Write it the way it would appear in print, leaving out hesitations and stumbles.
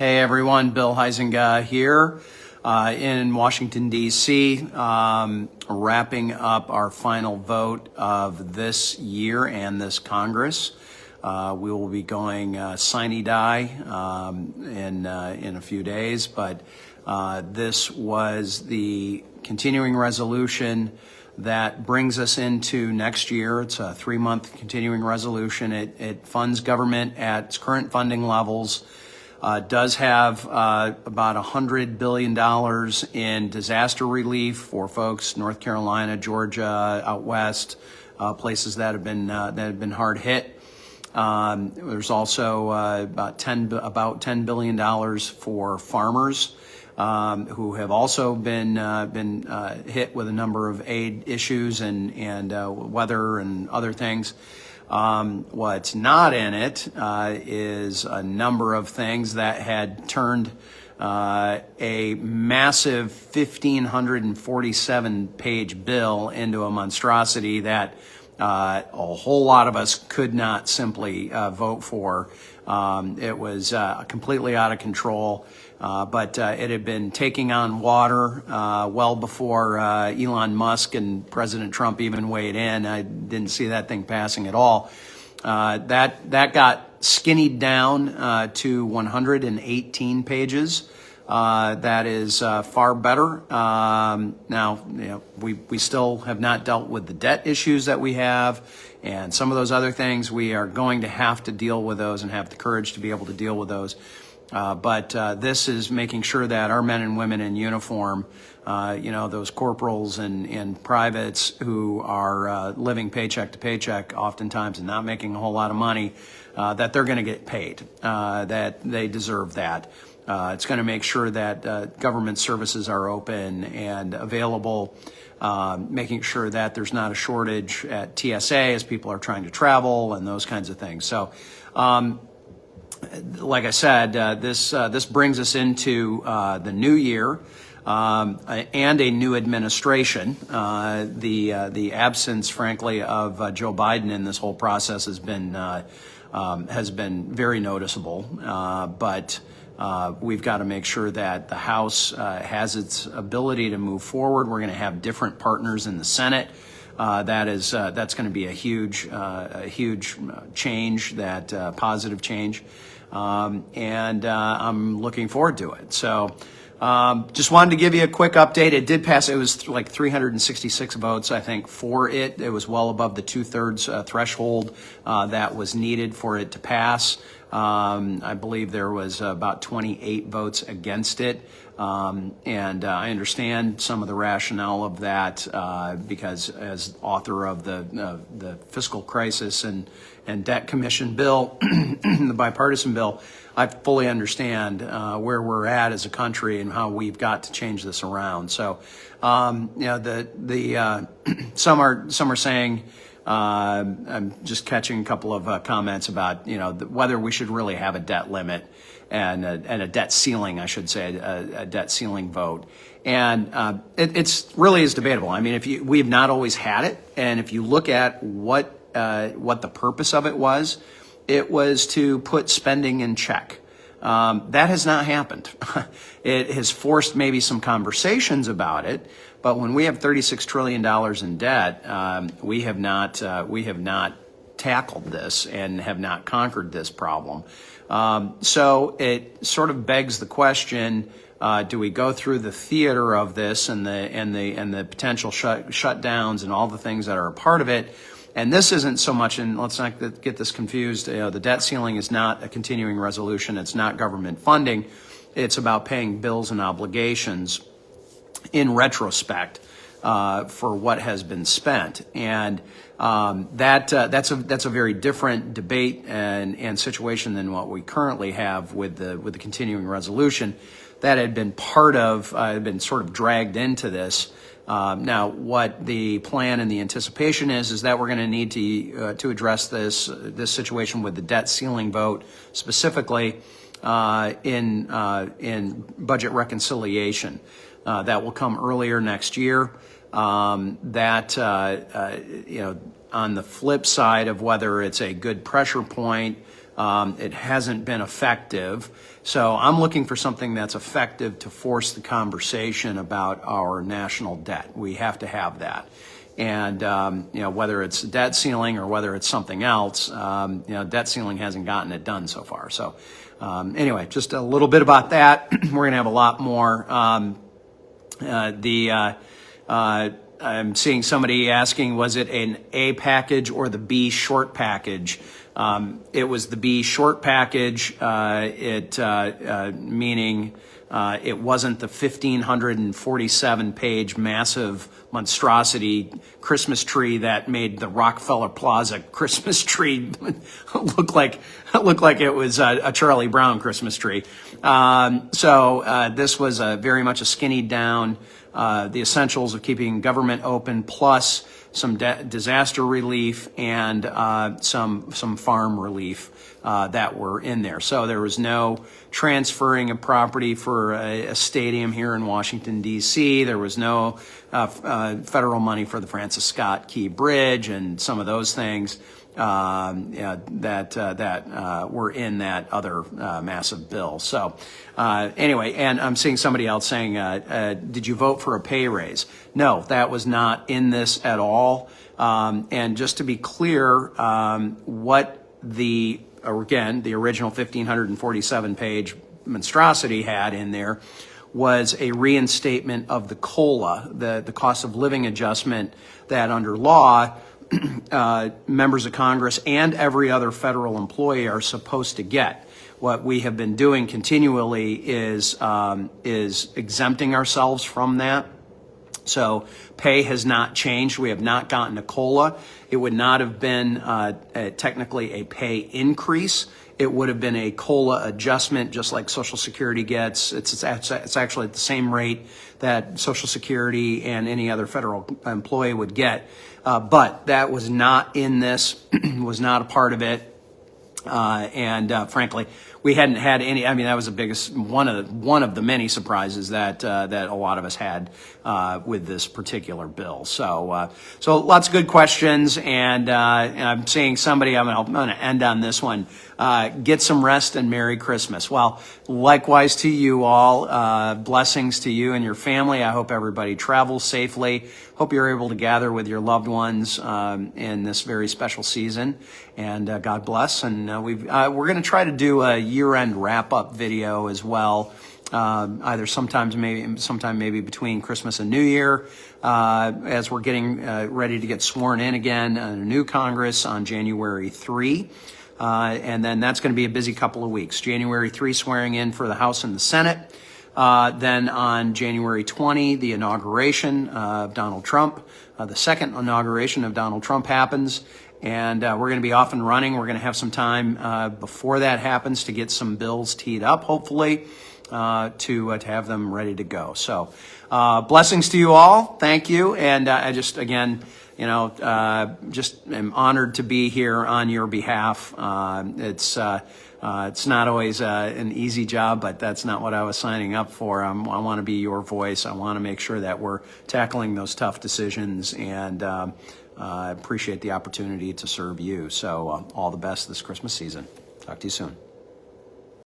Hey everyone, Bill Huizenga here in Washington, D.C., wrapping up our final vote of this year and this Congress. We will be going sine die in a few days, but this was the continuing resolution that brings us into next year. It's a 3-month continuing resolution. It funds government at its current funding levels. Does have about $100 billion in disaster relief for folks, North Carolina, Georgia, out west, places that have been hard hit. There's also about $10 billion for farmers who have also been hit with a number of aid issues and weather and other things. What's not in it is a number of things that had turned a massive 1,547-page bill into a monstrosity that a whole lot of us could not simply vote for. It was completely out of control, but it had been taking on water well before Elon Musk and President Trump even weighed in. I didn't see that thing passing at all. That got skinnied down to 118 pages. That is far better. Now, we still have not dealt with the debt issues that we have, and some of those other things. We are going to have to deal with those and have the courage to be able to deal with those. But this is making sure that our men and women in uniform, those corporals and privates who are living paycheck to paycheck oftentimes and not making a whole lot of money, that they're going to get paid, that they deserve that. It's going to make sure that government services are open and available, making sure that there's not a shortage at TSA as people are trying to travel and those kinds of things. So, like I said, this brings us into the new year and a new administration. The absence, frankly, of Joe Biden in this whole process has been very noticeable, but we've got to make sure that the House has its ability to move forward. We're going to have different partners in the Senate. That's going to be a huge change, positive change, and I'm looking forward to it. So, just wanted to give you a quick update. It did pass. It was like 366 votes, I think, for it. It was well above the 2/3 threshold that was needed for it to pass. I believe there was about 28 votes against it. And I understand some of the rationale of that because as author of the fiscal crisis and debt commission bill, the bipartisan bill, I fully understand where we're at as a country and how we've got to change this around. So, some are saying. I'm just catching a couple of comments about whether we should really have a debt limit and a debt ceiling, I should say, a debt ceiling vote. And it's really is debatable. I mean, we have not always had it, and if you look at what the purpose of it was to put spending in check. That has not happened. It has forced maybe some conversations about it, but when we have $36 trillion in debt, we have not tackled this and have not conquered this problem. So it sort of begs the question: do we go through the theater of this and the potential shutdowns and all the things that are a part of it? And this isn't so much, and let's not get this confused, the debt ceiling is not a continuing resolution. It's not government funding. It's about paying bills and obligations in retrospect for what has been spent. And that's a very different debate and situation than what we currently have with the continuing resolution that had been been sort of dragged into this. Now, what the plan and the anticipation is that we're going to need to address this situation with the debt ceiling vote specifically in budget reconciliation. That will come earlier next year. On the flip side of whether it's a good pressure point It hasn't been effective. So I'm looking for something that's effective to force the conversation about our national debt. We have to have that. And, whether it's debt ceiling or whether it's something else, debt ceiling hasn't gotten it done so far. So anyway, just a little bit about that. We're going to have a lot more. I'm seeing somebody asking, was it an A package or the B short package? It was the B short package, meaning it wasn't the 1,547 page massive monstrosity Christmas tree that made the Rockefeller Plaza Christmas tree look like it was a Charlie Brown Christmas tree. So this was very much a skinny down, the essentials of keeping government open, plus some disaster relief and some farm relief that were in there. So there was no transferring of property for a stadium here in Washington, D.C. There was no federal money for the Francis Scott Key Bridge and some of those things that were in that other massive bill. So anyway, and I'm seeing somebody else saying, did you vote for a pay raise? No, that was not in this at all. And just to be clear, what the original 1,547 page monstrosity had in there was a reinstatement of the COLA, the cost of living adjustment that under law, members of Congress and every other federal employee are supposed to get. What we have been doing continually is exempting ourselves from that. So pay has not changed. We have not gotten a COLA. It would not have been technically a pay increase. It would have been a COLA adjustment, just like Social Security gets. It's actually at the same rate that Social Security and any other federal employee would get. But that was not in this, was not a part of it. And frankly, we hadn't had any. I mean, that was the biggest one of the many surprises that a lot of us had with this particular bill. So lots of good questions, and I'm seeing somebody. I'm going to end on this one. Get some rest and Merry Christmas. Well, likewise to you all. Blessings to you and your family. I hope everybody travels safely. Hope you're able to gather with your loved ones in this very special season. And God bless. And we're going to try to do a year-end wrap-up video as well, either sometime maybe between Christmas and New Year, as we're getting ready to get sworn in again in a new Congress on January 3. And then that's going to be a busy couple of weeks. January 3, swearing in for the House and the Senate. Then on January 20, the inauguration of Donald Trump. The second inauguration of Donald Trump happens. And we're going to be off and running. We're going to have some time before that happens to get some bills teed up, hopefully, to have them ready to go. So blessings to you all. Thank you. And I just, again, just am honored to be here on your behalf. It's not always an easy job, but that's not what I was signing up for. I want to be your voice. I want to make sure that we're tackling those tough decisions, and I appreciate the opportunity to serve you. So all the best this Christmas season. Talk to you soon.